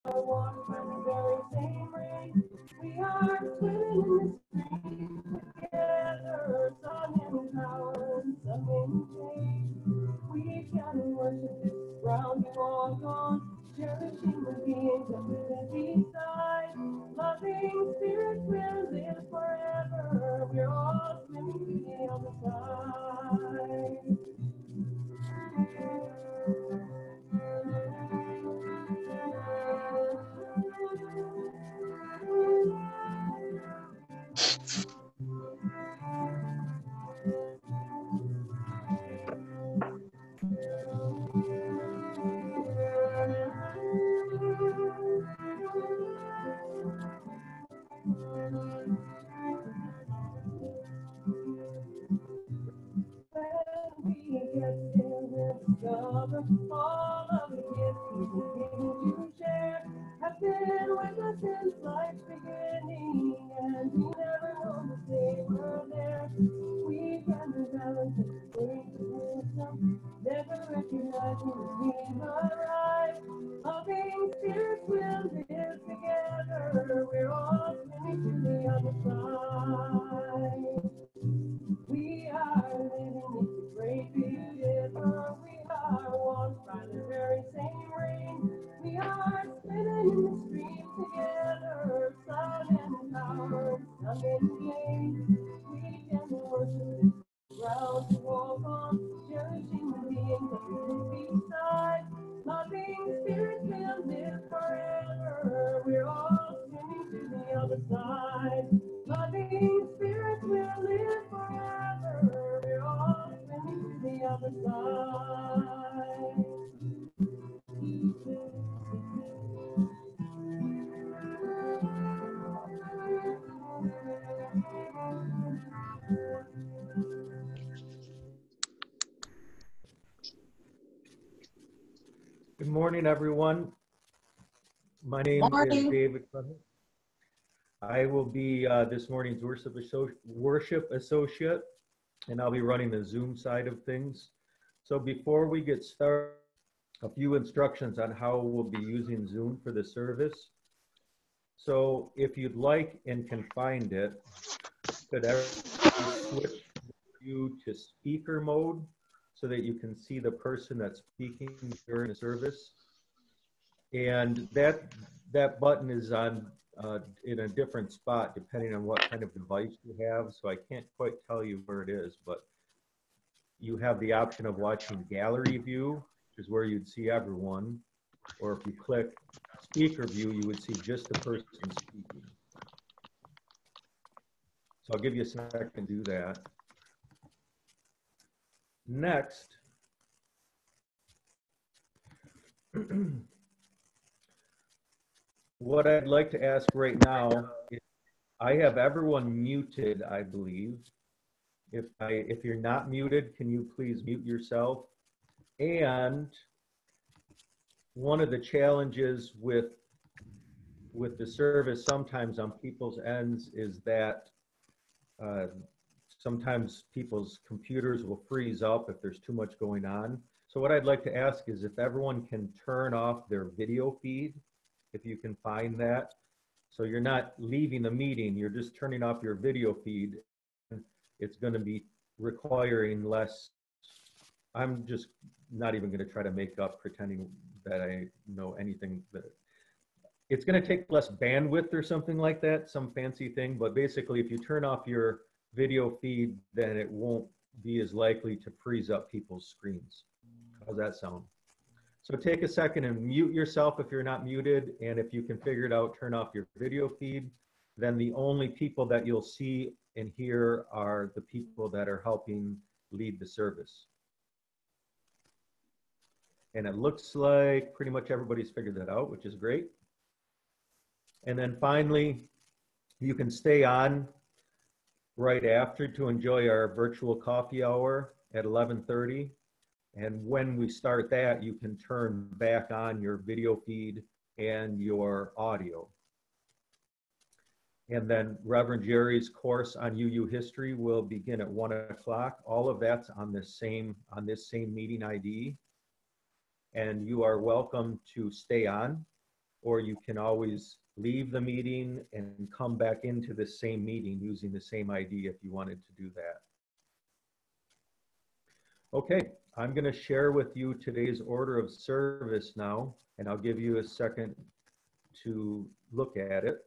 are washed by the very same rain. We are swimming in the stream together, sun in power and sun in shade. We can worship this ground we walk on, cherishing the beings that we live beside. Loving spirits will live forever. We're all swimming to the other side. When we get there, we'll discover all of the gifts we've been given to share. Have been with us since life's beginning, and we never know that they were there. We can balance and ways of wisdom, never recognizing that we've arrived. Loving spirits will live together. We're all swimming to the other side. We are living in the great big river. We are washed by the very same rain. We are swimming in the stream together. Sun and power, sun and flame. We can worship this ground to walk on, cherishing the beings that we live beside. Loving spirits will live forever. We're all swimming to the other side. Loving spirits will live forever. We're all swimming to the other side. Good morning, everyone. My name is David Clement. I will be this morning's worship associate, and I'll be running the Zoom side of things. So before we get started, a few instructions on how we'll be using Zoom for the service. So if you'd like and can find it, could everybody switch you to speaker mode so that you can see the person that's speaking during the service. And that button is on in a different spot depending on what kind of device you have. So I can't quite tell you where it is, but you have the option of watching gallery view, which is where you'd see everyone. Or if you click speaker view, you would see just the person speaking. So I'll give you a second to do that. Next, what I'd like to ask right now is, I have everyone muted, I believe. If you're not muted, can you please mute yourself? And one of the challenges with the service sometimes on people's ends is that sometimes people's computers will freeze up if there's too much going on. So what I'd like to ask is if everyone can turn off their video feed, if you can find that. So you're not leaving the meeting, you're just turning off your video feed. It's going to be requiring less. I'm just not even going to try to make up pretending that I know anything. It's going to take less bandwidth or something like that, some fancy thing. But basically, if you turn off your video feed, then it won't be as likely to freeze up people's screens. How's that sound? So take a second and mute yourself if you're not muted. And if you can figure it out, turn off your video feed. Then the only people that you'll see and hear are the people that are helping lead the service. And it looks like pretty much everybody's figured that out, which is great. And then finally, you can stay on right after to enjoy our virtual coffee hour at 11:30. And when we start that, you can turn back on your video feed and your audio. And then Reverend Jerry's course on UU history will begin at 1 o'clock. All of that's on this same meeting ID. And you are welcome to stay on. or you can always leave the meeting and come back into the same meeting using the same ID if you wanted to do that. Okay, I'm going to share with you today's order of service now, and I'll give you a second to look at it.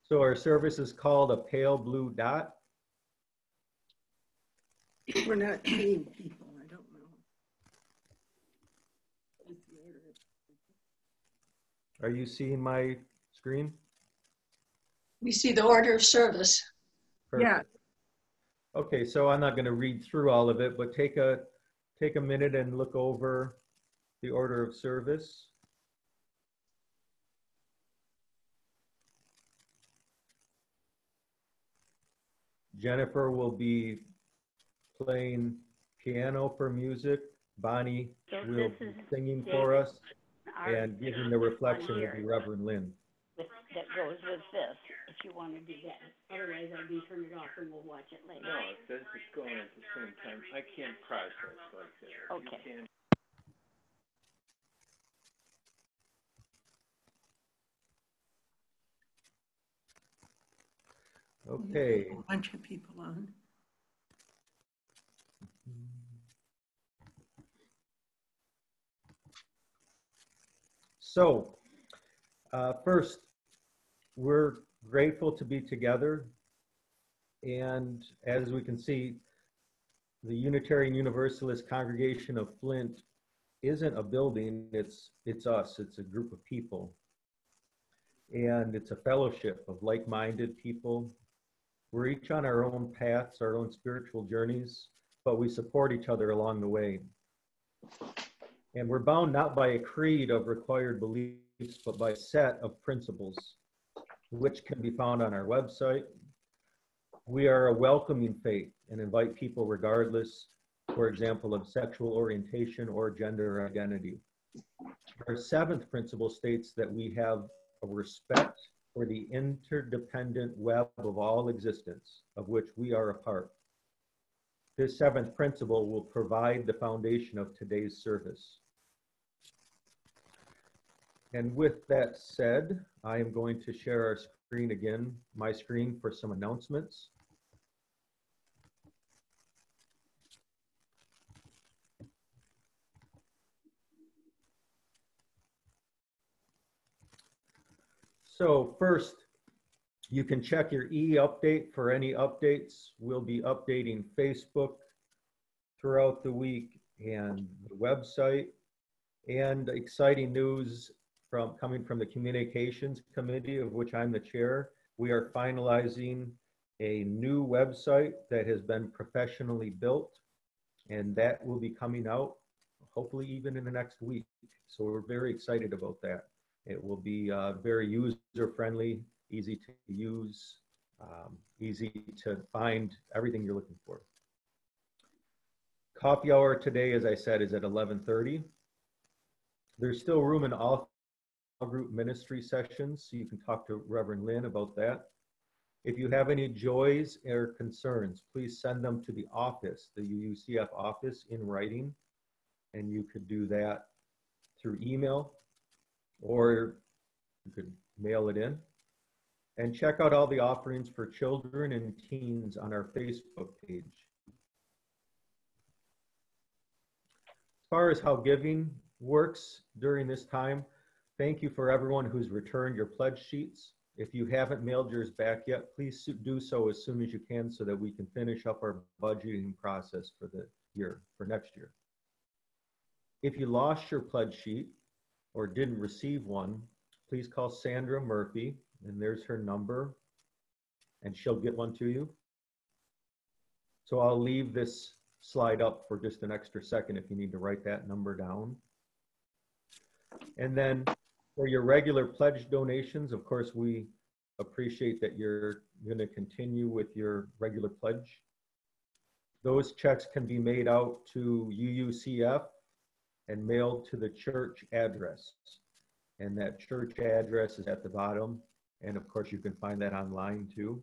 So our service is called a pale blue dot. We're not seeing people, I don't know. Are you seeing my screen? We see the order of service. Perfect. Yeah. Okay, so I'm not going to read through all of it, but take a minute and look over the order of service. Jennifer will be playing piano for music. Bonnie will be singing for us, and giving the reflection will be Reverend Lynn. That goes with this, if you want to do that. Otherwise, I'll be turning it off and we'll watch it later. No, it says it's going at the same time. I can't process like that. Okay. Okay. A bunch of people on. So, first, we're grateful to be together. And as we can see, the Unitarian Universalist Congregation of Flint isn't a building, it's us, it's a group of people. And it's a fellowship of like-minded people. We're each on our own paths, our own spiritual journeys, but we support each other along the way. And we're bound not by a creed of required beliefs, but by a set of principles, which can be found on our website. We are a welcoming faith and invite people regardless, for example, of sexual orientation or gender identity. Our seventh principle states that we have a respect for the interdependent web of all existence, of which we are a part. This seventh principle will provide the foundation of today's service. And with that said, I am going to share our screen again, my screen, for some announcements. So first, you can check your e-update for any updates. We'll be updating Facebook throughout the week and the website, and exciting news coming from the Communications Committee, of which I'm the chair. We are finalizing a new website that has been professionally built, and that will be coming out hopefully even in the next week. So we're very excited about that. It will be very user-friendly, easy to use, easy to find everything you're looking for. Coffee hour today, as I said, is at 11:30. There's still room in all group ministry sessions, so you can talk to Reverend Lynn about that. If you have any joys or concerns, please send them to the office, the UUCF office, in writing, and you could do that through email, or you could mail it in. And check out all the offerings for children and teens on our Facebook page. As far as how giving works during this time, thank you for everyone who's returned your pledge sheets. If you haven't mailed yours back yet, please do so as soon as you can so that we can finish up our budgeting process for the year, for next year. If you lost your pledge sheet or didn't receive one, please call Sandra Murphy, and there's her number, and she'll get one to you. So I'll leave this slide up for just an extra second if you need to write that number down. And then for your regular pledge donations, of course, we appreciate that you're going to continue with your regular pledge. Those checks can be made out to UUCF and mailed to the church address. And that church address is at the bottom. And of course, you can find that online too.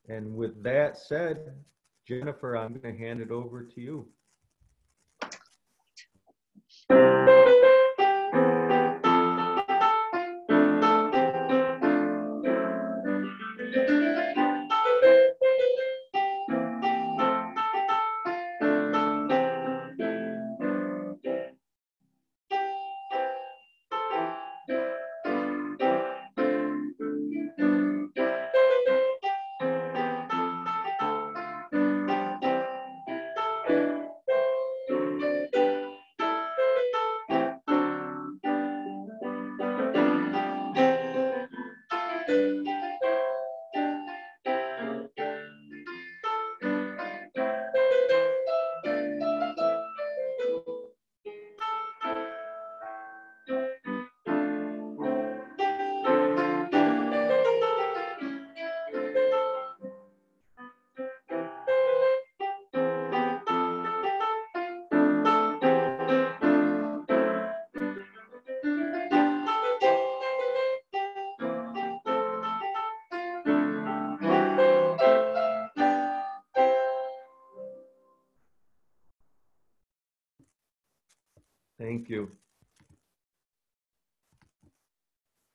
And with that said, Jennifer, I'm going to hand it over to you. Thank you.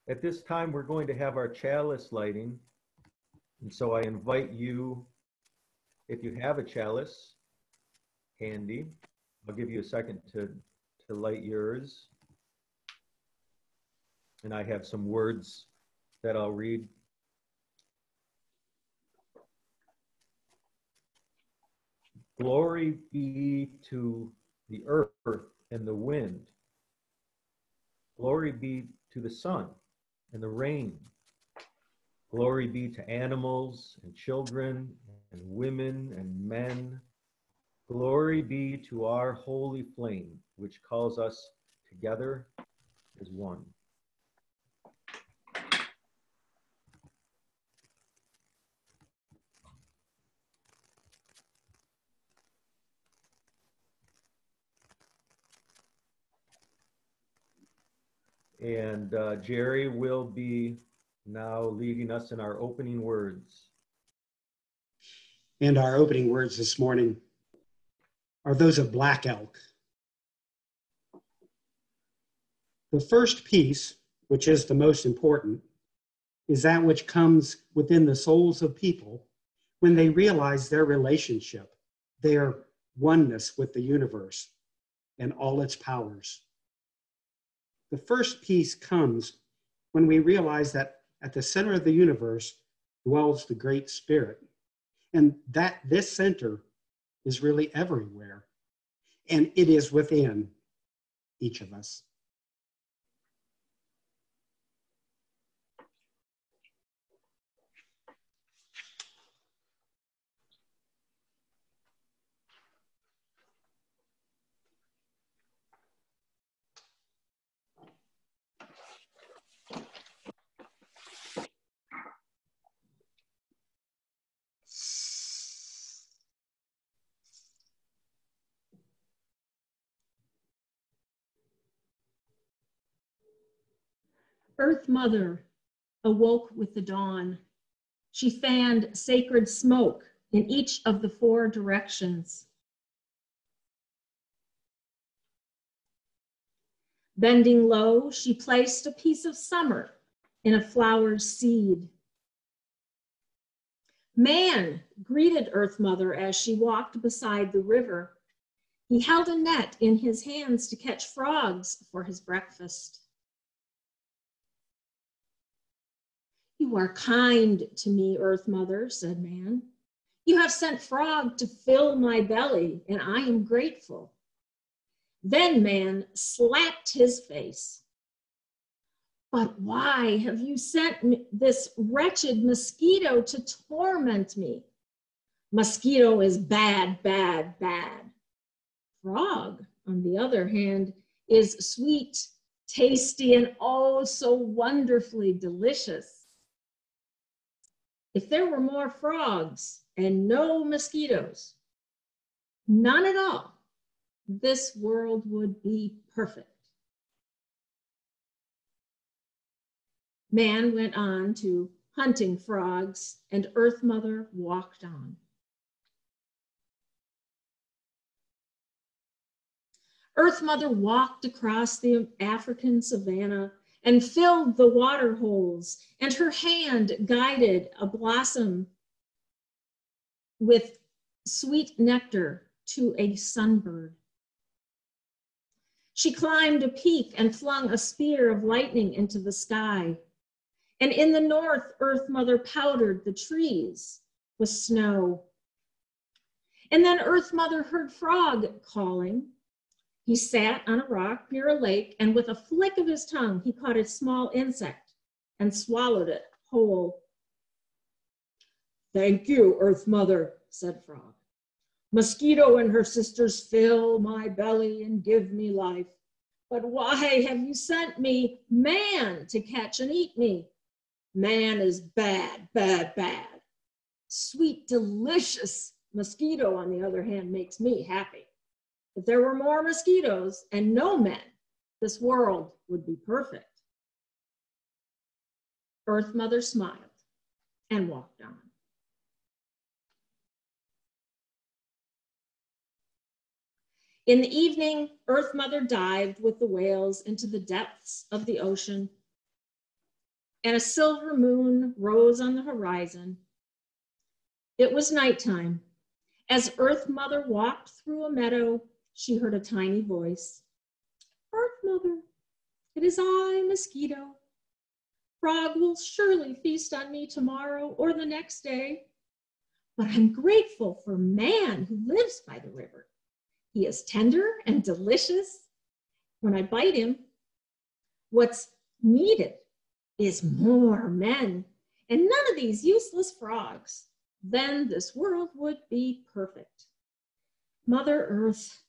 At this time, we're going to have our chalice lighting. And so I invite you, if you have a chalice handy, I'll give you a second to light yours. And I have some words that I'll read. Glory be to the earth and the wind. Glory be to the sun and the rain. Glory be to animals and children and women and men. Glory be to our holy flame, which calls us together as one. And Jerry will be now leading us in our opening words. And our opening words this morning are those of Black Elk. The first piece, which is the most important, is that which comes within the souls of people when they realize their relationship, their oneness with the universe and all its powers. The first piece comes when we realize that at the center of the universe dwells the Great Spirit, and that this center is really everywhere, and it is within each of us. Earth Mother awoke with the dawn. She fanned sacred smoke in each of the 4 directions. Bending low, she placed a piece of summer in a flower's seed. Man greeted Earth Mother as she walked beside the river. He held a net in his hands to catch frogs for his breakfast. You are kind to me, Earth Mother, said man. You have sent frog to fill my belly, and I am grateful. Then man slapped his face. But why have you sent me this wretched mosquito to torment me? Mosquito is bad, bad, bad. Frog, on the other hand, is sweet, tasty, and oh, so wonderfully delicious. If there were more frogs and no mosquitoes, none at all, this world would be perfect. Man went on to hunting frogs, and Earth Mother walked on. Earth Mother walked across the African savanna and filled the water holes, and her hand guided a blossom with sweet nectar to a sunbird. She climbed a peak and flung a spear of lightning into the sky. And in the north, Earth Mother powdered the trees with snow. And then Earth Mother heard Frog calling. He sat on a rock near a lake, and with a flick of his tongue, he caught a small insect and swallowed it whole. "Thank you, Earth Mother," said Frog. "Mosquito and her sisters fill my belly and give me life. But why have you sent me man to catch and eat me? Man is bad, bad, bad. Sweet, delicious mosquito, on the other hand, makes me happy. If there were more mosquitoes and no men, this world would be perfect." Earth Mother smiled and walked on. In the evening, Earth Mother dived with the whales into the depths of the ocean, and a silver moon rose on the horizon. It was nighttime. As Earth Mother walked through a meadow, she heard a tiny voice. "Earth Mother, it is I, Mosquito. Frog will surely feast on me tomorrow or the next day. But I'm grateful for man who lives by the river. He is tender and delicious. When I bite him, what's needed is more men and none of these useless frogs. Then this world would be perfect." Mother Earth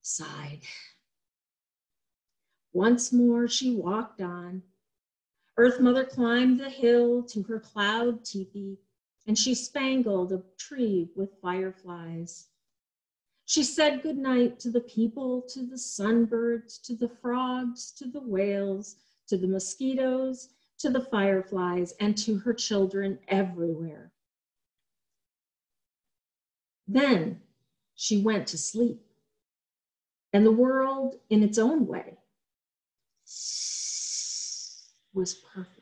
sighed. Once more she walked on. Earth Mother climbed the hill to her cloud teepee, and she spangled a tree with fireflies. She said goodnight to the people, to the sunbirds, to the frogs, to the whales, to the mosquitoes, to the fireflies, and to her children everywhere. Then she went to sleep, and the world, in its own way, was perfect.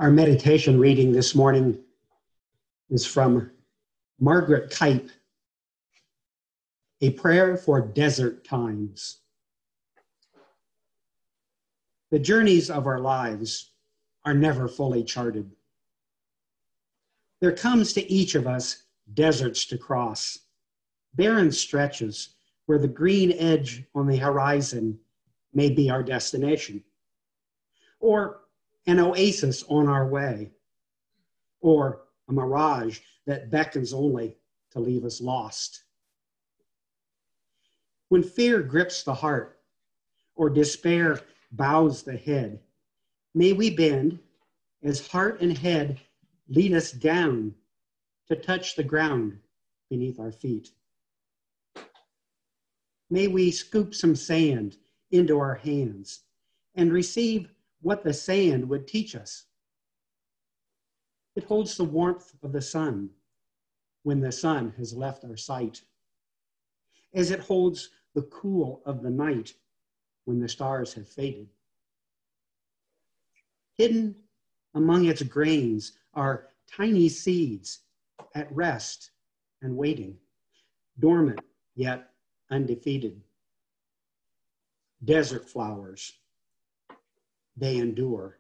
Our meditation reading this morning is from Margaret Kipe, A Prayer for Desert Times. The journeys of our lives are never fully charted. There comes to each of us deserts to cross, barren stretches where the green edge on the horizon may be our destination, or an oasis on our way, or a mirage that beckons only to leave us lost. When fear grips the heart or despair bows the head, may we bend as heart and head lead us down to touch the ground beneath our feet. May we scoop some sand into our hands and receive what the sand would teach us. It holds the warmth of the sun when the sun has left our sight, as it holds the cool of the night when the stars have faded. Hidden among its grains are tiny seeds at rest and waiting, dormant yet undefeated. Desert flowers, they endure,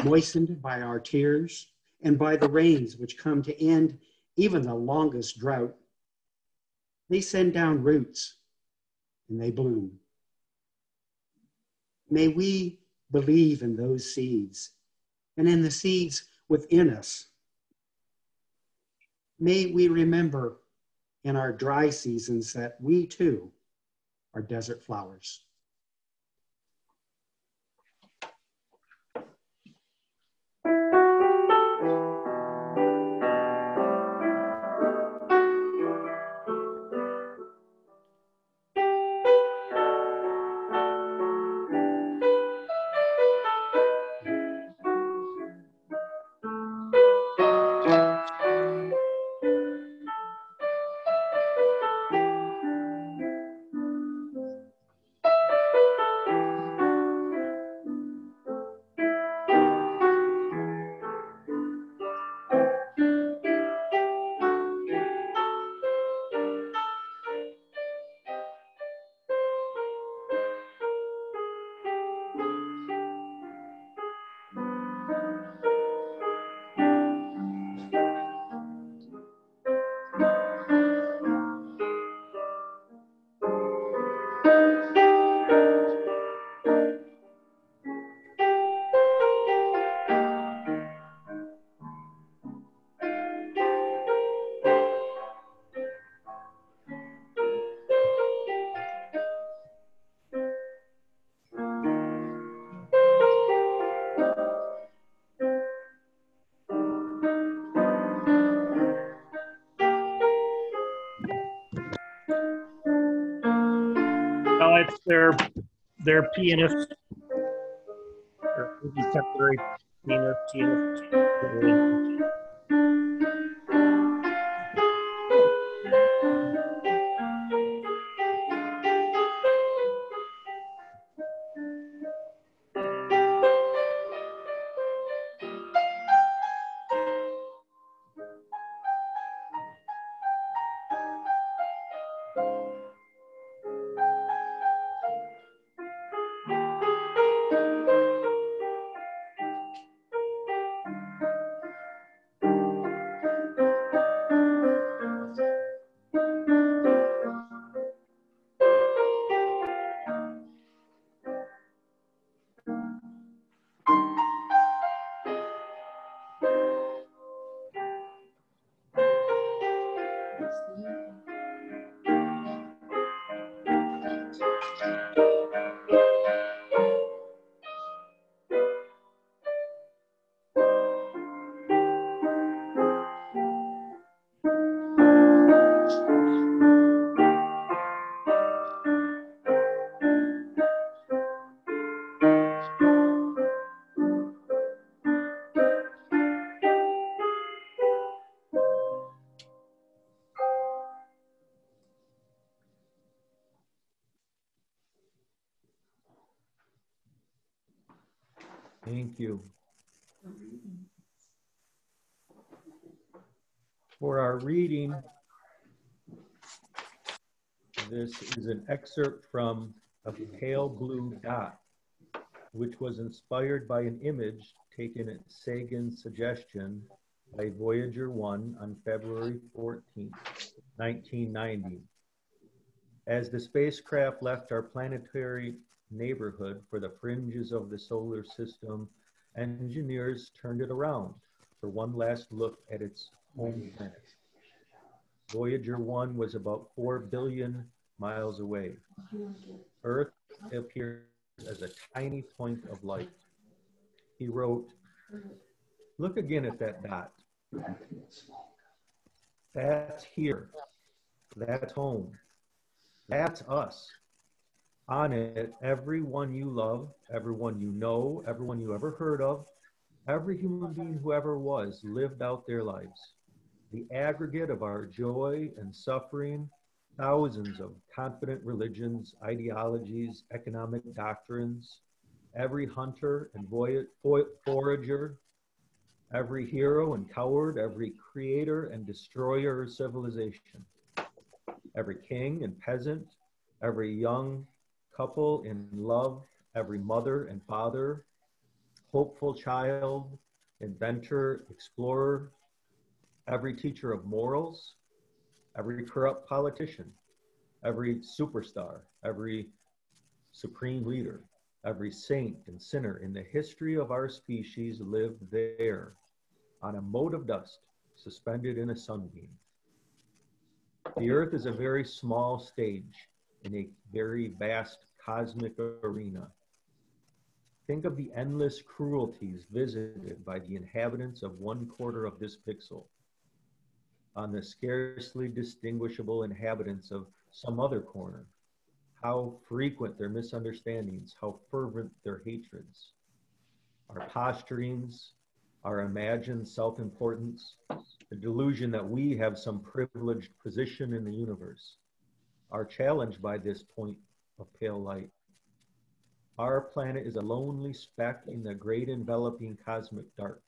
moistened by our tears and by the rains which come to end even the longest drought. They send down roots and they bloom. May we believe in those seeds and in the seeds within us. May we remember in our dry seasons that we too are desert flowers. Well, it's their pianist, or contemporary pianist. Thank you. For our reading, this is an excerpt from A Pale Blue Dot, which was inspired by an image taken at Sagan's suggestion by Voyager 1 on February 14, 1990. As the spacecraft left our planetary neighborhood for the fringes of the solar system, engineers turned it around for one last look at its home planet. Voyager 1 was about 4 billion miles away. Earth appeared as a tiny point of light. He wrote, "Look again at that dot. That's here. That's home. That's us. On it, everyone you love, everyone you know, everyone you ever heard of, every human being who ever was lived out their lives. The aggregate of our joy and suffering, thousands of confident religions, ideologies, economic doctrines, every hunter and forager, every hero and coward, every creator and destroyer of civilization, every king and peasant, every young couple in love, every mother and father, hopeful child, inventor, explorer, every teacher of morals, every corrupt politician, every superstar, every supreme leader, every saint and sinner in the history of our species lived there on a mote of dust suspended in a sunbeam. The earth is a very small stage in a very vast cosmic arena. Think of the endless cruelties visited by the inhabitants of 1/4 of this pixel on the scarcely distinguishable inhabitants of some other corner. How frequent their misunderstandings, how fervent their hatreds. Our posturings, our imagined self-importance, the delusion that we have some privileged position in the universe, are challenged by this point of pale light. Our planet is a lonely speck in the great enveloping cosmic dark.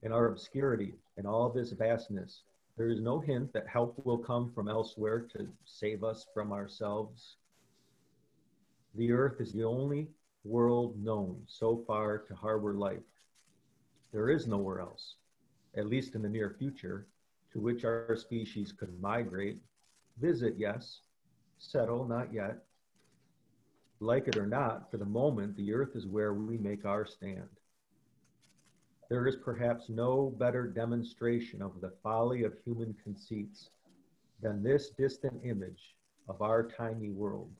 In our obscurity and all this vastness, there is no hint that help will come from elsewhere to save us from ourselves. The earth is the only world known so far to harbor life. There is nowhere else, at least in the near future, to which our species could migrate, visit, yes, settle, not yet. Like it or not, for the moment, the earth is where we make our stand. There is perhaps no better demonstration of the folly of human conceits than this distant image of our tiny world.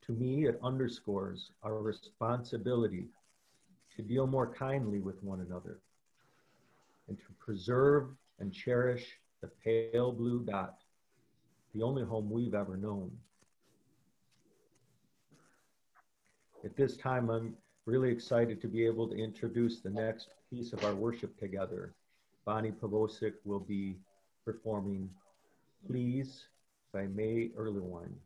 To me, it underscores our responsibility to deal more kindly with one another and to preserve and cherish the pale blue dot, the only home we've ever known. At this time, I'm really excited to be able to introduce the next piece of our worship together. Bonnie Pavosic will be performing Please by May Erlewine.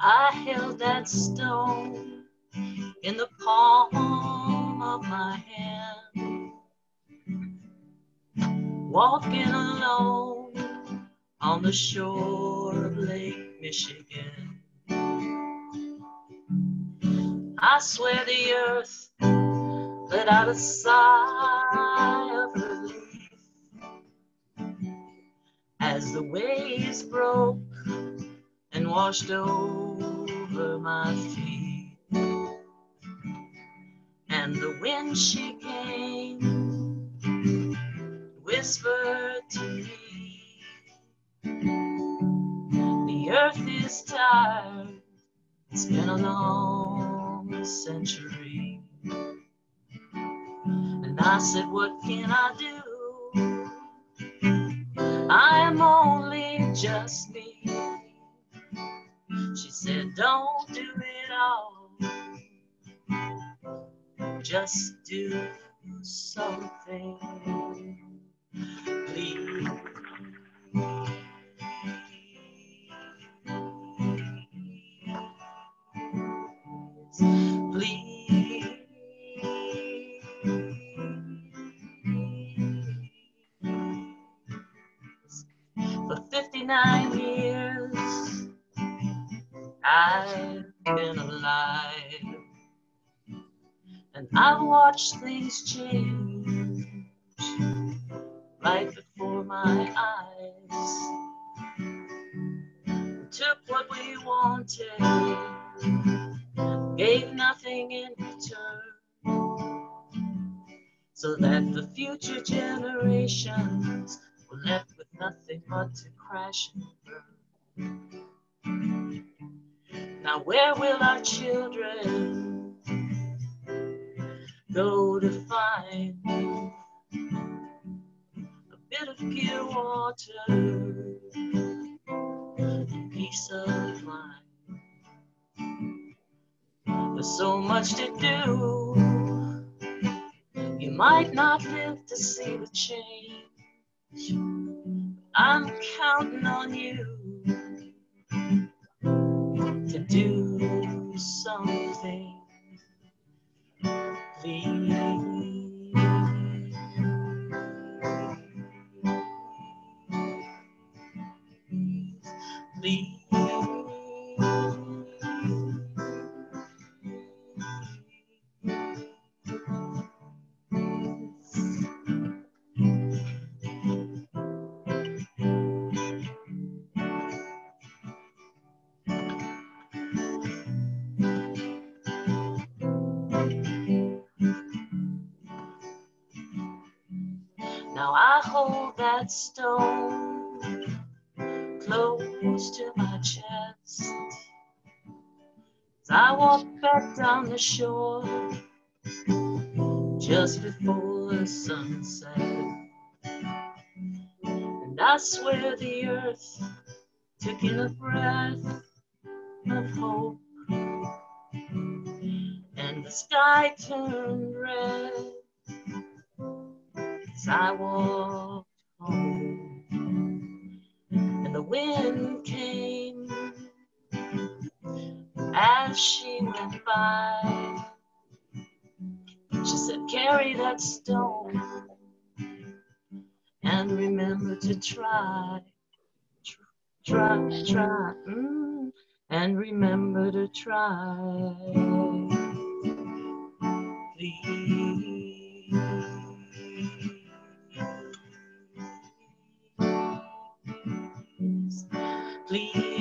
I held that stone in the palm of my hand, walking alone on the shore of Lake Michigan. I swear the earth let out a sigh of relief as the waves broke and washed over my feet. And the wind, she came, whispered to me, the earth is tired, it's been a long century. And I said, what can I do? I am only just me. She said, don't do it all, just do something, please. Please. For 59 years I've been alive, and I've watched things change right before my eyes. Took what we wanted, gave nothing in return, so that the future generations were left with nothing but to crash and burn. Now where will our children go to find a bit of pure water and peace of mind? with so much to do. You might not live to see the change. I'm counting on you to do something. Please. Now I hold that stone close to my chest as I walk back down the shore just before the sunset. And I swear the earth took in a breath of hope, and the sky turned red as I walked home. And the wind came as she went by. She said, carry that stone and remember to try, and remember to try. Please. Please.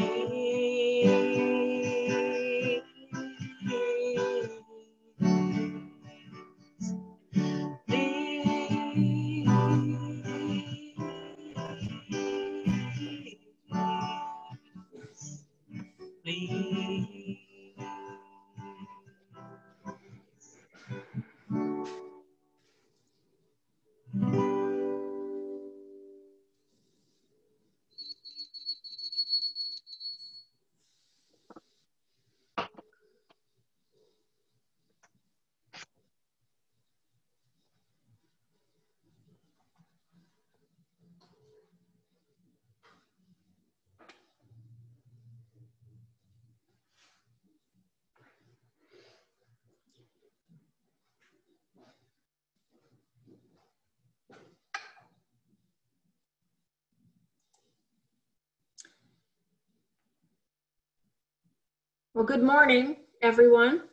Well, good morning, everyone.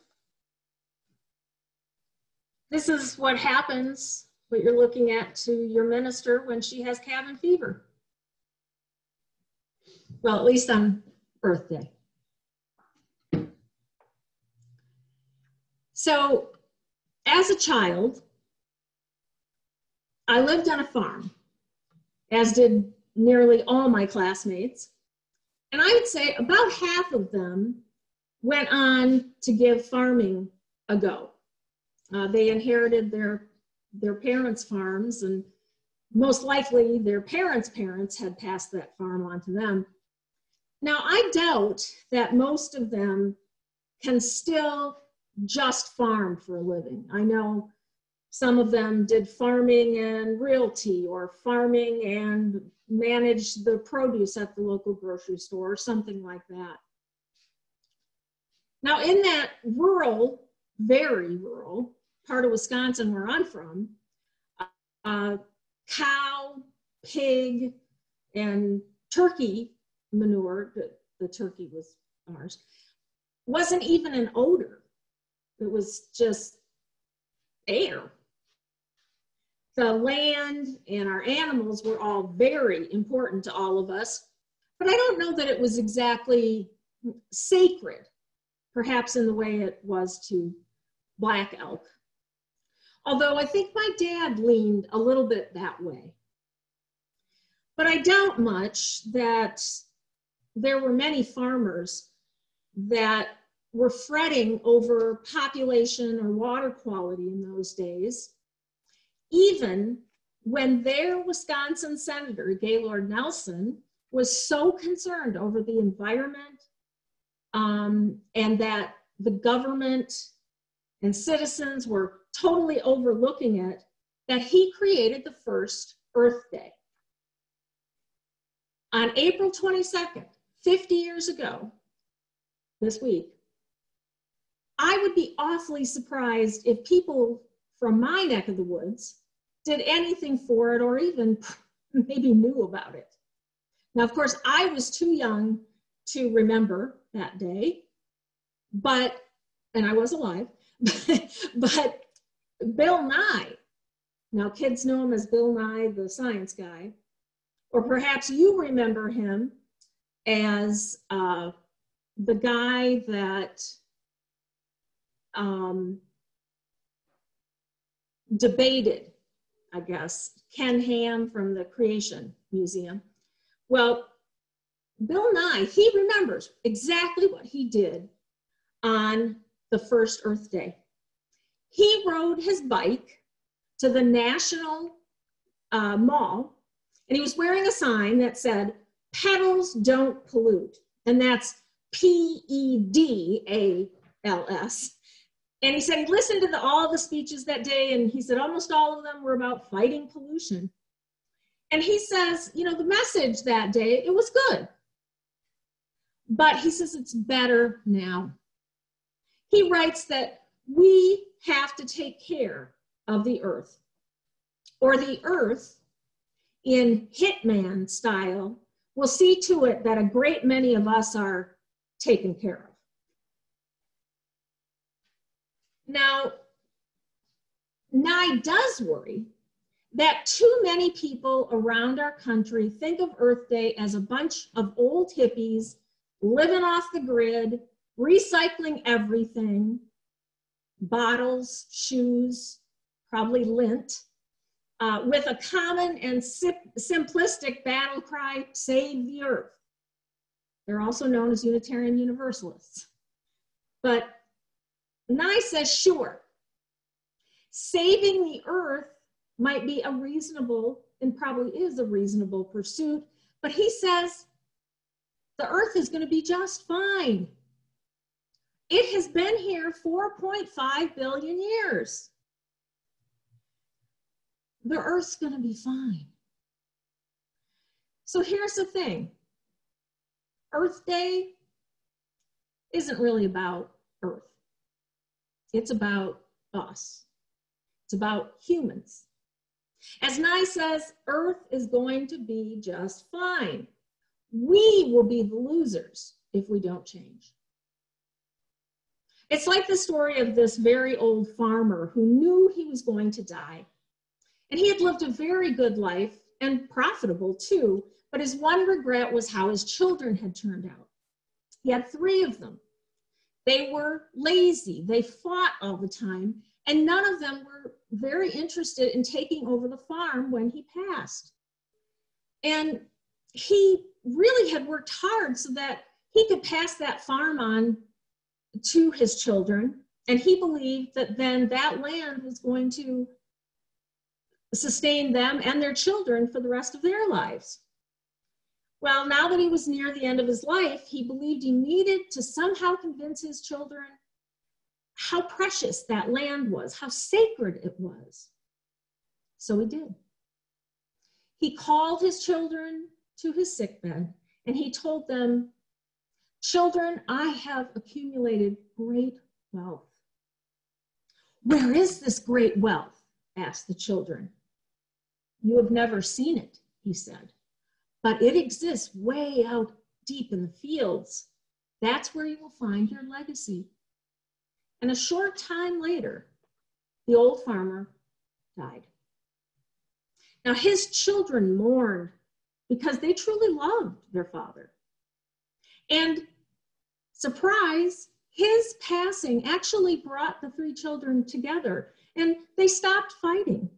This is what happens, what you're looking at, to your minister when she has cabin fever. Well, at least on Earth Day. So, as a child, I lived on a farm, as did nearly all my classmates. And I would say about half of them went on to give farming a go. They inherited their parents' farms, and most likely their parents' parents had passed that farm on to them. Now, I doubt that most of them can still just farm for a living. I know some of them did farming and realty, or farming and managed the produce at the local grocery store, or something like that. Now, in that rural, very rural part of Wisconsin where I'm from, cow, pig, and turkey manure, the turkey was ours, wasn't even an odor. It was just air. The land and our animals were all very important to all of us, but I don't know that it was exactly sacred, perhaps in the way it was to black elk. Although I think my dad leaned a little bit that way. But I doubt much that there were many farmers that were fretting over population or water quality in those days, even when their Wisconsin Senator, Gaylord Nelson, was so concerned over the environment and that the government and citizens were totally overlooking it, that he created the first Earth Day. On April 22nd, 50 years ago, this week, I would be awfully surprised if people from my neck of the woods did anything for it or even maybe knew about it. Now, of course, I was too young to remember that day, and I was alive, but Bill Nye, now kids know him as Bill Nye, the science guy, or perhaps you remember him as the guy that debated, I guess, Ken Ham from the Creation Museum. Well, Bill Nye, he remembers exactly what he did on the first Earth Day. He rode his bike to the National Mall, and he was wearing a sign that said, "Pedals don't pollute," and that's PEDALS. And he said he listened to all the speeches that day, and he said almost all of them were about fighting pollution. And he says, you know, the message that day, it was good. But he says it's better now. He writes that we have to take care of the earth, or the earth, in Hitman style, will see to it that a great many of us are taken care of. Now, Nye does worry that too many people around our country think of Earth Day as a bunch of old hippies living off the grid, recycling everything, bottles, shoes, probably lint, with a common and simplistic battle cry, "Save the Earth." They're also known as Unitarian Universalists. But Nye says, sure, saving the Earth might be a reasonable, and probably is a reasonable pursuit, but he says the Earth is going to be just fine. It has been here 4.5 billion years. The Earth's going to be fine. So here's the thing. Earth Day isn't really about Earth. It's about us. It's about humans. As Nye says, Earth is going to be just fine. We will be the losers if we don't change. It's like the story of this very old farmer who knew he was going to die. And he had lived a very good life, and profitable too, but his one regret was how his children had turned out. He had 3 of them. They were lazy, they fought all the time, and none of them were very interested in taking over the farm when he passed. And he really had worked hard so that he could pass that farm on to his children, and he believed that then that land was going to sustain them and their children for the rest of their lives. Well, now that he was near the end of his life, he believed he needed to somehow convince his children how precious that land was, how sacred it was. So he did. He called his children to his sickbed, and he told them, "Children, I have accumulated great wealth." "Where is this great wealth?" asked the children. "You have never seen it," he said, "but it exists way out deep in the fields. That's where you will find your legacy." And a short time later, the old farmer died. Now his children mourned because they truly loved their father. And surprise, his passing actually brought the 3 children together, and they stopped fighting.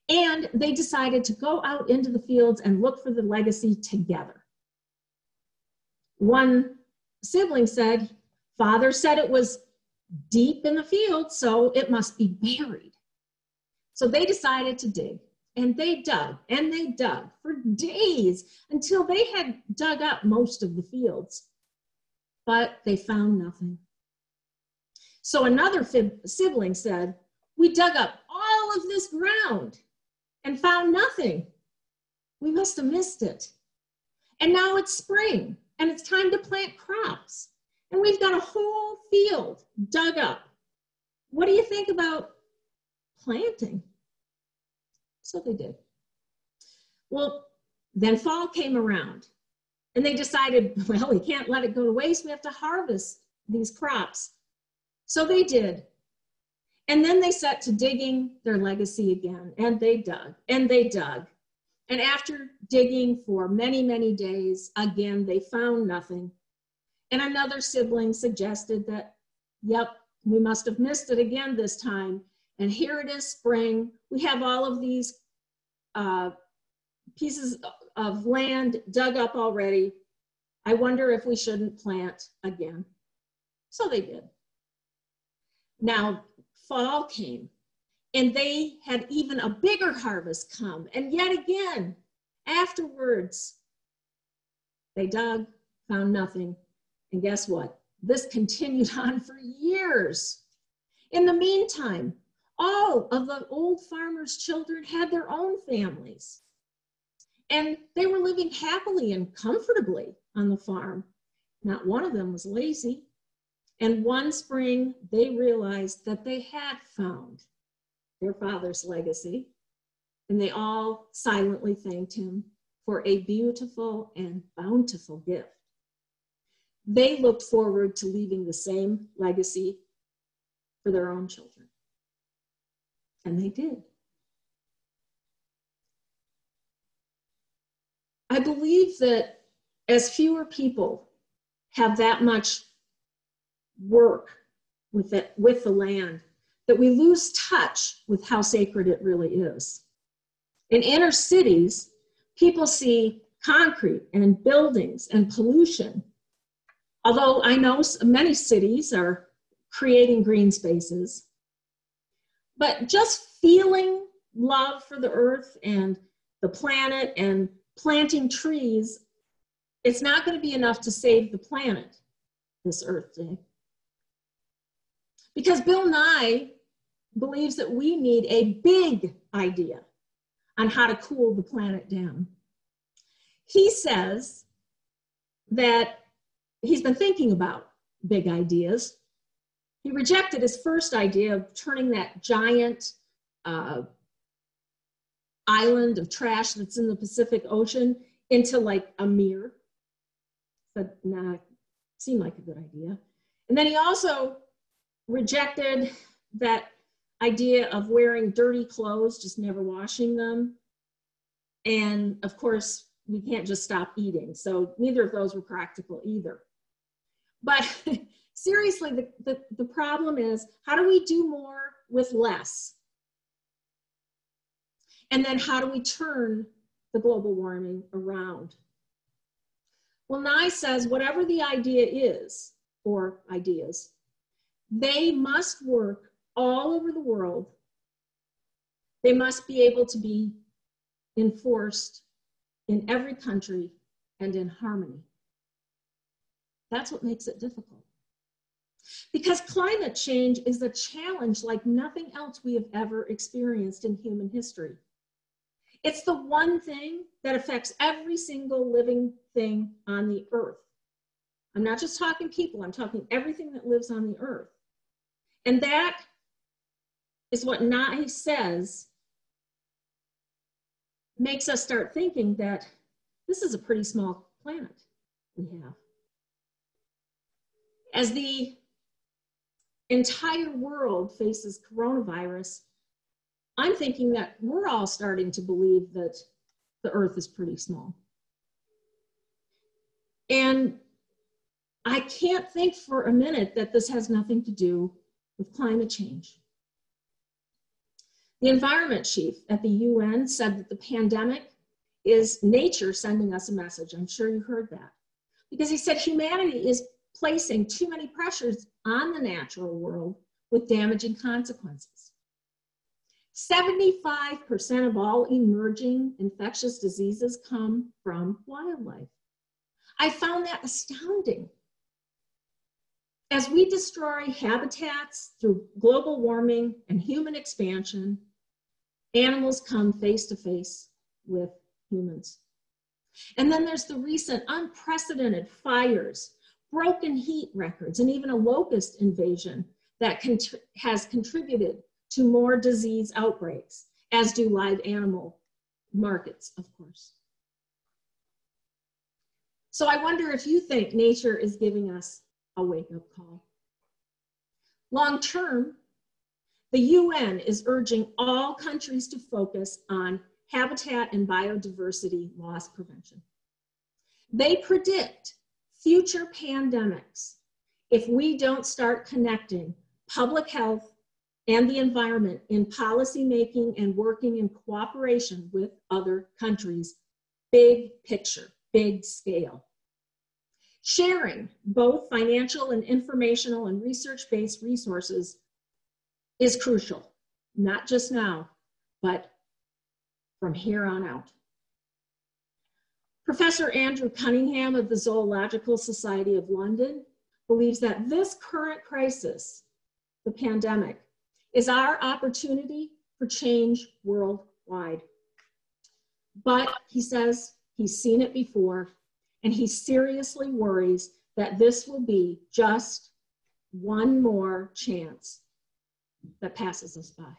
And they decided to go out into the fields and look for the legacy together. One sibling said, "Father said it was deep in the field, so it must be buried." So they decided to dig, and they dug for days until they had dug up most of the fields. But they found nothing. So another sibling said, we dug up all of this ground and found nothing. We must have missed it. And now it's spring and it's time to plant crops. And we've got a whole field dug up. What do you think about planting? So they did. Well, then fall came around and they decided, well, we can't let it go to waste. We have to harvest these crops. So they did. And then they set to digging their legacy again, and they dug, and they dug. And after digging for many, many days, again, they found nothing. And another sibling suggested that, yep, we must have missed it again this time. And here it is spring. We have all of these pieces of land dug up already. I wonder if we shouldn't plant again. So they did. Now, fall came, and they had even a bigger harvest come. And yet again, afterwards, they dug, found nothing. And guess what? This continued on for years. In the meantime, all of the old farmers' children had their own families. And they were living happily and comfortably on the farm. Not one of them was lazy. And one spring, they realized that they had found their father's legacy, and they all silently thanked him for a beautiful and bountiful gift. They looked forward to leaving the same legacy for their own children. And they did. I believe that as fewer people have that much work with the land, that we lose touch with how sacred it really is. In inner cities, people see concrete and buildings and pollution. Although I know many cities are creating green spaces, but just feeling love for the earth and the planet and planting trees, it's not going to be enough to save the planet this Earth Day. Because Bill Nye believes that we need a big idea on how to cool the planet down. He says that he's been thinking about big ideas. He rejected his first idea of turning that giant island of trash that's in the Pacific Ocean into like a mirror. But nah, it seemed like a good idea. And then he also rejected that idea of wearing dirty clothes, just never washing them. And of course, we can't just stop eating. So neither of those were practical either. But seriously, the problem is, how do we do more with less? And then how do we turn the global warming around? Well, Nye says whatever the idea is, or ideas, they must work all over the world. They must be able to be enforced in every country and in harmony. That's what makes it difficult. Because climate change is a challenge like nothing else we have ever experienced in human history. It's the one thing that affects every single living thing on the earth. I'm not just talking people, I'm talking everything that lives on the earth. And that is what Nye says makes us start thinking that this is a pretty small planet we have. As the entire world faces coronavirus, I'm thinking that we're all starting to believe that the earth is pretty small. And I can't think for a minute that this has nothing to do with climate change. The environment chief at the UN said that the pandemic is nature sending us a message. I'm sure you heard that. Because he said humanity is placing too many pressures on the natural world with damaging consequences. 75% of all emerging infectious diseases come from wildlife. I found that astounding. As we destroy habitats through global warming and human expansion, animals come face to face with humans. And then there's the recent unprecedented fires, broken heat records, and even a locust invasion that has contributed to more disease outbreaks, as do live animal markets, of course. So I wonder if you think nature is giving us a wake-up call. Long term, the UN is urging all countries to focus on habitat and biodiversity loss prevention. They predict future pandemics if we don't start connecting public health and the environment in policy making and working in cooperation with other countries. Big picture, big scale. Sharing both financial and informational and research-based resources is crucial, not just now, but from here on out. Professor Andrew Cunningham of the Zoological Society of London believes that this current crisis, the pandemic, is our opportunity for change worldwide. But he says he's seen it before, and he seriously worries that this will be just one more chance that passes us by.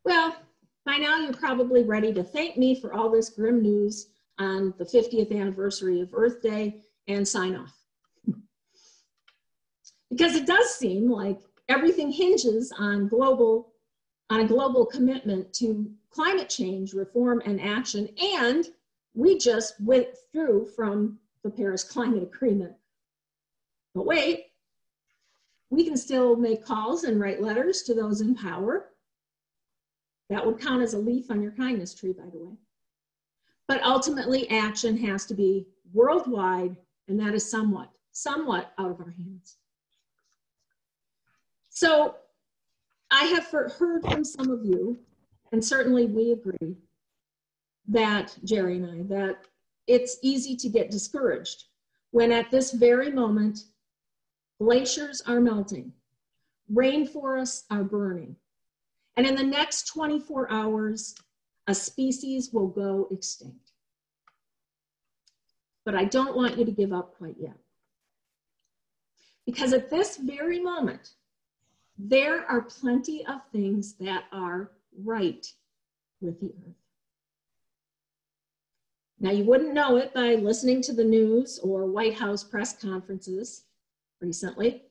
Well, by now you're probably ready to thank me for all this grim news on the 50th anniversary of Earth Day and sign off. Because it does seem like everything hinges on a global commitment to climate change, reform, and action, and we just withdrew from the Paris Climate Agreement. But wait, we can still make calls and write letters to those in power. That would count as a leaf on your kindness tree, by the way. But ultimately, action has to be worldwide, and that is somewhat out of our hands. So I have heard from some of you, and certainly we agree that, Jerry and I, that it's easy to get discouraged when at this very moment, glaciers are melting, rainforests are burning, and in the next 24 hours, a species will go extinct. But I don't want you to give up quite yet. Because at this very moment, there are plenty of things that are right with the earth. Now, you wouldn't know it by listening to the news or White House press conferences recently.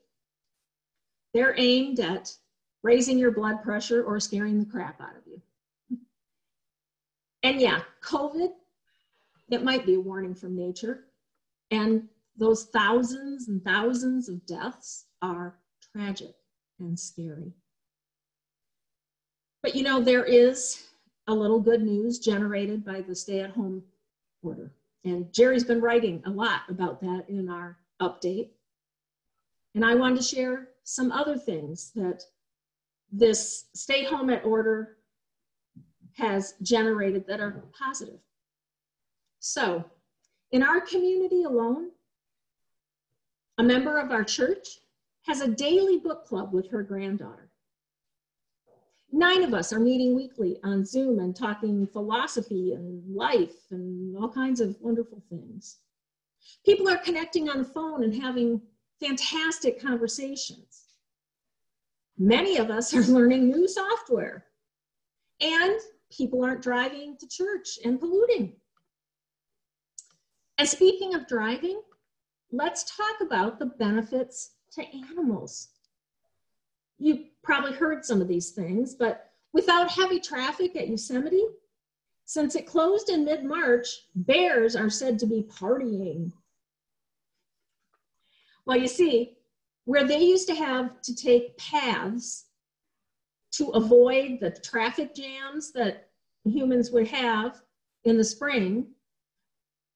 They're aimed at raising your blood pressure or scaring the crap out of you. And yeah, COVID, it might be a warning from nature. And those thousands and thousands of deaths are tragic and scary. But you know, there is a little good news generated by the stay-at-home order. And Jerry's been writing a lot about that in our update. And I wanted to share some other things that this stay home at order has generated that are positive. So in our community alone, a member of our church has a daily book club with her granddaughter. 9 of us are meeting weekly on Zoom and talking philosophy and life and all kinds of wonderful things. People are connecting on the phone and having fantastic conversations. Many of us are learning new software, and people aren't driving to church and polluting. And speaking of driving, let's talk about the benefits to animals. You probably heard some of these things, but without heavy traffic at Yosemite, since it closed in mid-March, bears are said to be partying. Well, you see, where they used to have to take paths to avoid the traffic jams that humans would have in the spring,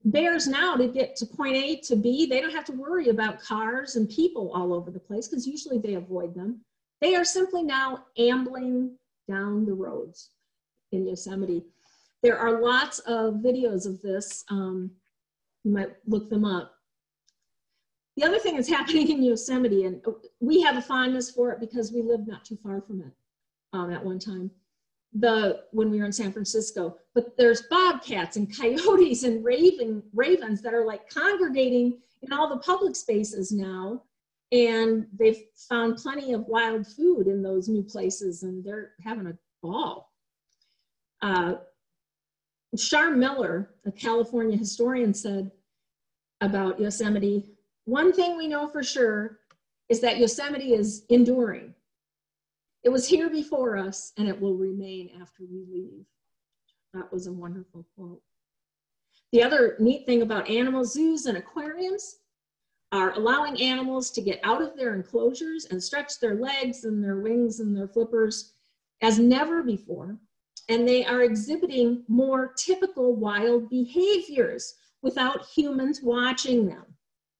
bears now, to get to point A to B, they don't have to worry about cars and people all over the place because usually they avoid them. They are simply now ambling down the roads in Yosemite. There are lots of videos of this You might look them up. The other thing that's happening in Yosemite, and we have a fondness for it because we lived not too far from it at one time, when we were in San Francisco. But there's bobcats and coyotes and ravens that are like congregating in all the public spaces now. And they've found plenty of wild food in those new places, and they're having a ball. Char Miller, a California historian, said about Yosemite, one thing we know for sure is that Yosemite is enduring. It was here before us, and it will remain after we leave. That was a wonderful quote. The other neat thing about animal zoos and aquariums are allowing animals to get out of their enclosures and stretch their legs and their wings and their flippers as never before. And they are exhibiting more typical wild behaviors without humans watching them.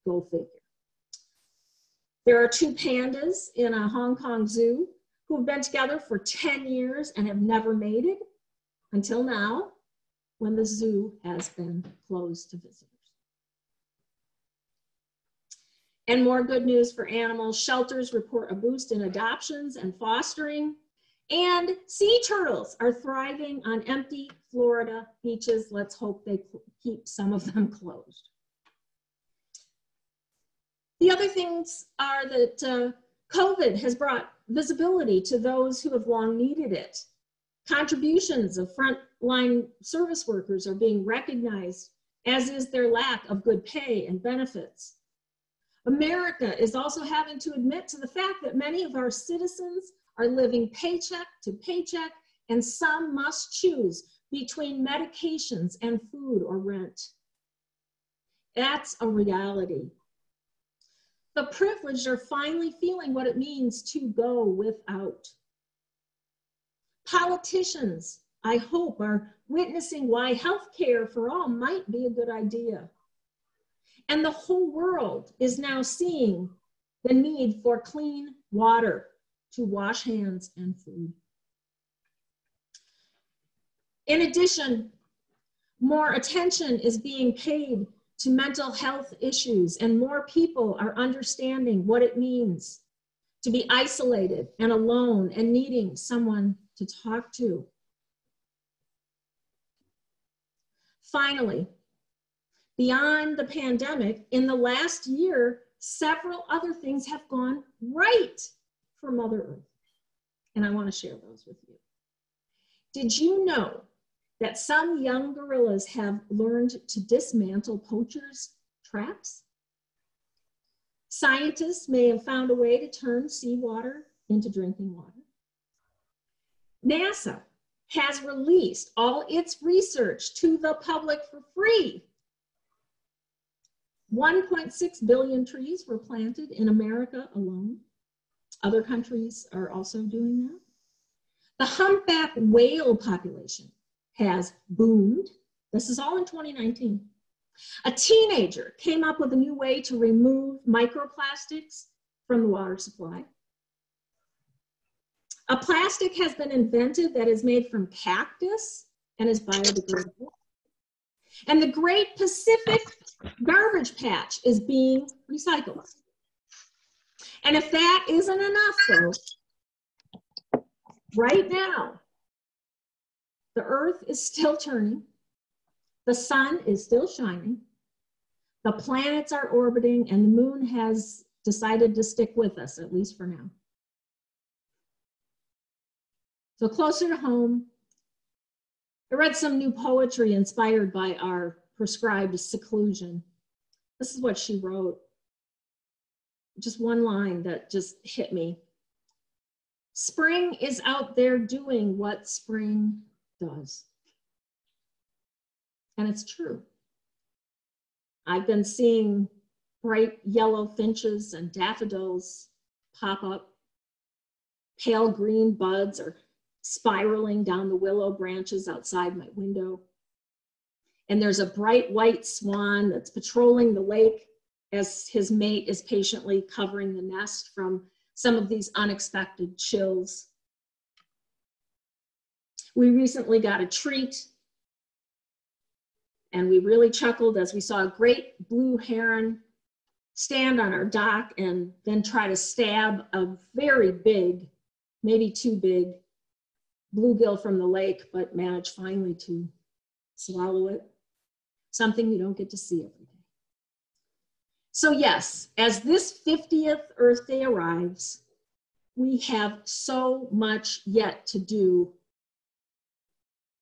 Go figure. There are 2 pandas in a Hong Kong zoo who have been together for 10 years and have never mated until now, when the zoo has been closed to visitors. And more good news for animals. Shelters report a boost in adoptions and fostering. And sea turtles are thriving on empty Florida beaches. Let's hope they keep some of them closed. The other things are that COVID has brought visibility to those who have long needed it. Contributions of frontline service workers are being recognized, as is their lack of good pay and benefits. America is also having to admit to the fact that many of our citizens are living paycheck to paycheck, and some must choose between medications and food or rent. That's a reality. The privileged are finally feeling what it means to go without. Politicians, I hope, are witnessing why health care for all might be a good idea. And the whole world is now seeing the need for clean water to wash hands and food. In addition, more attention is being paid to mental health issues, and more people are understanding what it means to be isolated and alone and needing someone to talk to. Finally, beyond the pandemic, in the last year, several other things have gone right for Mother Earth. And I want to share those with you. Did you know that some young gorillas have learned to dismantle poachers' traps? Scientists may have found a way to turn seawater into drinking water. NASA has released all its research to the public for free. 1.6 billion trees were planted in America alone. Other countries are also doing that. The humpback whale population has boomed. This is all in 2019. A teenager came up with a new way to remove microplastics from the water supply. A plastic has been invented that is made from cactus and is biodegradable. And the Great Pacific Garbage Patch is being recycled. And if that isn't enough, though, right now, the Earth is still turning, the sun is still shining, the planets are orbiting, and the moon has decided to stick with us, at least for now. So closer to home, I read some new poetry inspired by our prescribed seclusion. This is what she wrote. Just one line that just hit me. Spring is out there doing what spring does. And it's true. I've been seeing bright yellow finches and daffodils pop up. Pale green buds are spiraling down the willow branches outside my window. And there's a bright white swan that's patrolling the lake as his mate is patiently covering the nest from some of these unexpected chills. We recently got a treat. And we really chuckled as we saw a great blue heron stand on our dock and then try to stab a very big, maybe too big, bluegill from the lake, but managed finally to swallow it. Something you don't get to see every day. So yes, as this 50th Earth Day arrives, we have so much yet to do.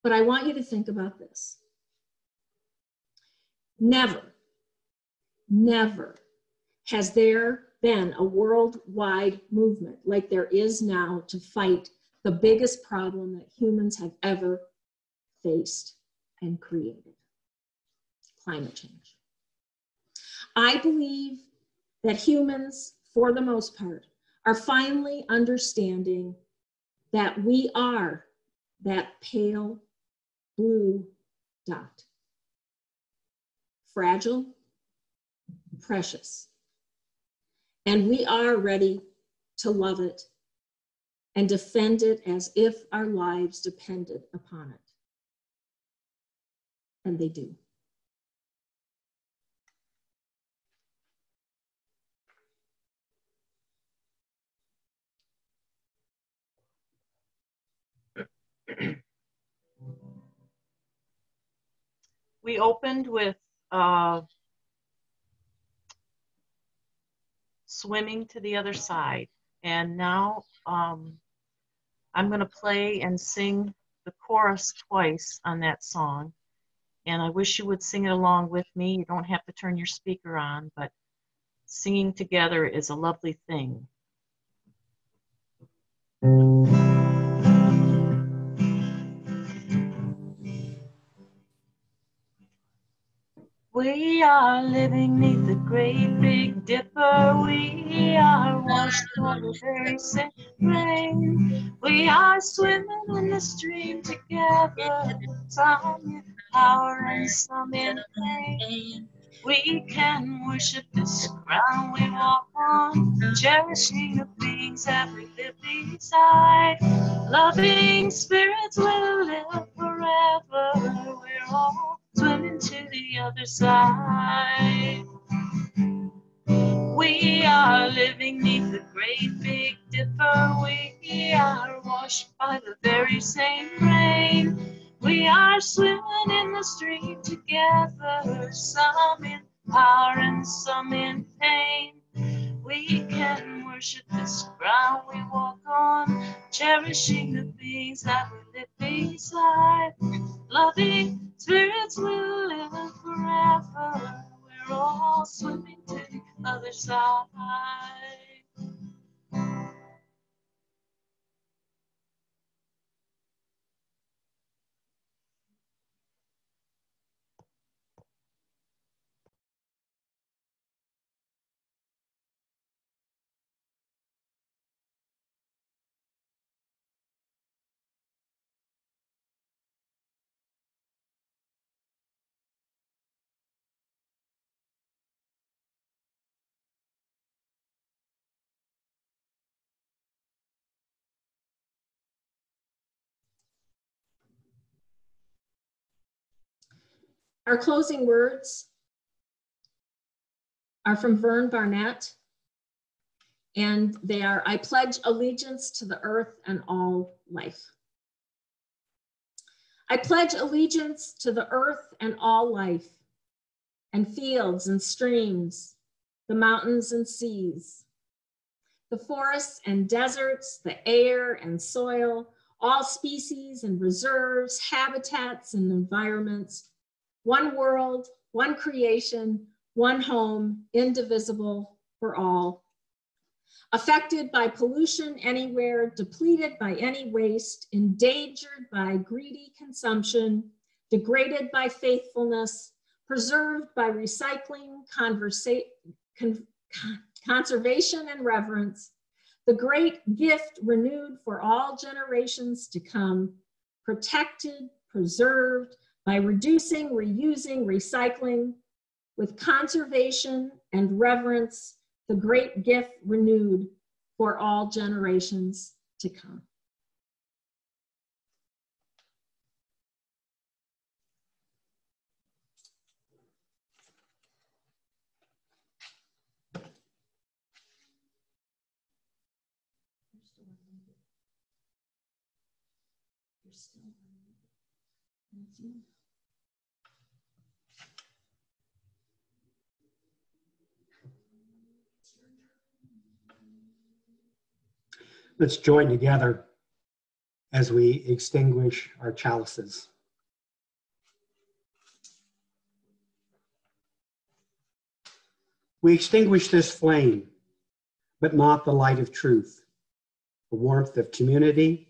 But I want you to think about this. Never, never has there been a worldwide movement like there is now to fight the biggest problem that humans have ever faced and created: climate change. I believe that humans, for the most part, are finally understanding that we are that pale blue dot. Fragile, precious. And we are ready to love it and defend it as if our lives depended upon it. And they do. We opened with Swimming to the Other Side. And now I'm going to play and sing the chorus twice on that song. And I wish you would sing it along with me. You don't have to turn your speaker on, but singing together is a lovely thing. We are living neath the great big dipper. We are washed by the very same rain. We are swimming in the stream together. Some in power and some in pain. We can worship this ground we walk on, cherishing the things that we live beside. Loving spirits will live forever. We're all swimming to the other side. We are living neath the great big dipper. We are washed by the very same rain. We are swimming in the stream together, some in power and some in pain. We can worship this ground we walk on, cherishing the things that we live beside. Loving spirits will live forever. We're all swimming to the other side. Our closing words are from Vern Barnett, and they are, I pledge allegiance to the earth and all life. I pledge allegiance to the earth and all life, and fields and streams, the mountains and seas, the forests and deserts, the air and soil, all species and reserves, habitats and environments, one world, one creation, one home, indivisible for all. Affected by pollution anywhere, depleted by any waste, endangered by greedy consumption, degraded by faithfulness, preserved by recycling, conservation and reverence, the great gift renewed for all generations to come, protected, preserved by reducing, reusing, recycling, with conservation and reverence, the great gift renewed for all generations to come. unmuted. You're still unmuted. Let's join together as we extinguish our chalices. We extinguish this flame, but not the light of truth, the warmth of community,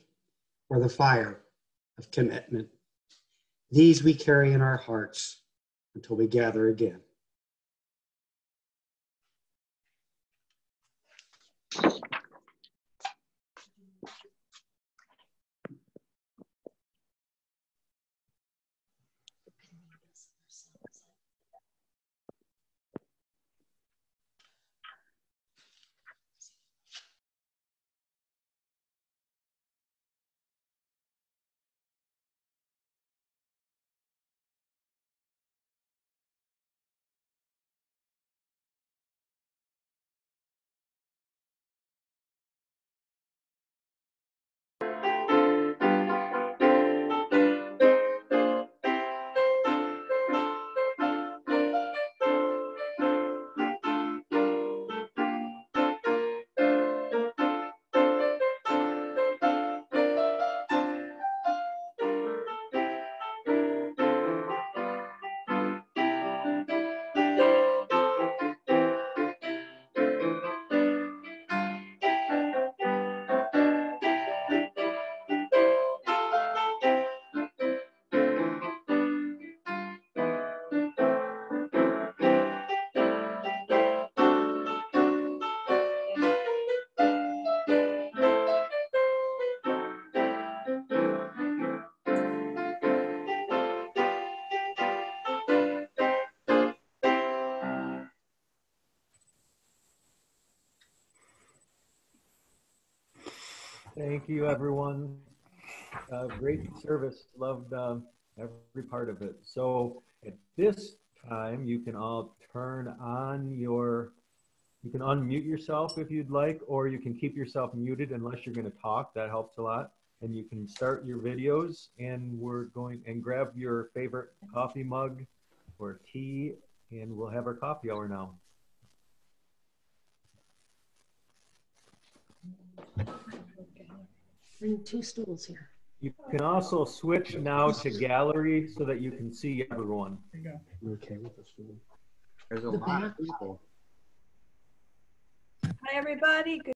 or the fire of commitment. These we carry in our hearts until we gather again. Thank you, everyone. Great service. Loved every part of it. So at this time, you can all turn on you can unmute yourself if you'd like, or you can keep yourself muted unless you're going to talk. That helps a lot. And you can start your videos, and we're going and grab your favorite coffee mug or tea, and we'll have our coffee hour now. Bring 2 stools here. You can also switch now to gallery so that you can see everyone. There you go. Okay with the stool. There's a lot of people. Hi, everybody. Good